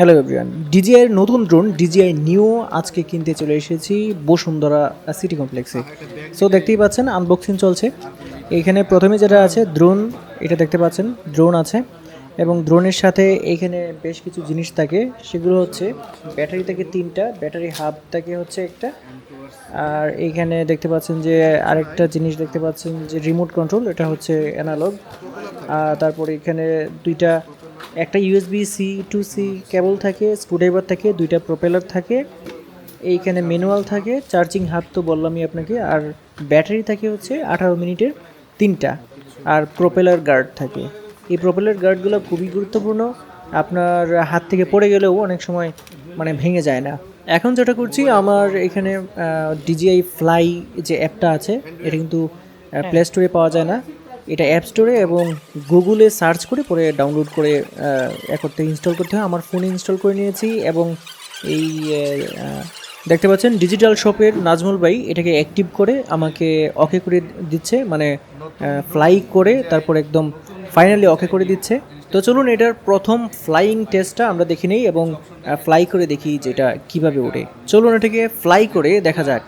Hello everyone, DJI এর নতুন drone DJI নিও আজকে কিনতে চলে এসেছি বসুন্ধরা সিটি কমপ্লেক্সে। সো দেখতেই পাচ্ছেন আনবক্সিং চলছে। এইখানে প্রথমে যেটা আছে ড্রোন, এটা দেখতে পাচ্ছেন ড্রোন আছে এবং ড্রোনের সাথে এইখানে বেশ কিছু জিনিস থাকে। সেগুলো হচ্ছে ব্যাটারি থাকে তিনটা, ব্যাটারি হাব থাকে হচ্ছে একটা, আর এইখানে দেখতে পাচ্ছেন যে আরেকটা জিনিস দেখতে পাচ্ছেন যে রিমোট কন্ট্রোল, এটা হচ্ছে অ্যানালগ। তারপরে এখানে দুইটা, একটা USB C to C cable থাকে, স্ক্রুড্রাইভার থাকে, দুইটা প্রোপেলার থাকে, এইখানে ম্যানুয়াল থাকে, চার্জিং হাব তো বললামই আপনাকে, আর ব্যাটারি থাকে হচ্ছে 18 মিনিটের তিনটা, আর প্রোপেলার গার্ড থাকে। এই প্রোপেলার গার্ডগুলো খুবই গুরুত্বপূর্ণ, আপনার হাত থেকে পড়ে গেলেও অনেক সময় মানে ভেঙে যায় না। এখন যেটা করছি, আমার এখানে ডিজিআই ফ্লাই যে অ্যাপটা আছে, এটা কিন্তু প্লে স্টোরে পাওয়া যায় না, এটা অ্যাপ স্টোরে এবং গুগলে সার্চ করে পরে ডাউনলোড করে করতে ইনস্টল করতে হয়। আমার ফোনে ইনস্টল করে নিয়েছি এবং এই দেখতে পাচ্ছেন ডিজিটাল শপের নাজমুল ভাই এটাকে অ্যাক্টিভ করে আমাকে ওকে করে দিচ্ছে, মানে ফ্লাই করে তারপর একদম ফাইনালি ওকে করে দিচ্ছে। তো চলুন এটার প্রথম ফ্লাইং টেস্টটা আমরা দেখে নেই এবং ফ্লাই করে দেখি যেটা কিভাবে ওঠে। চলুন এটাকে ফ্লাই করে দেখা যাক।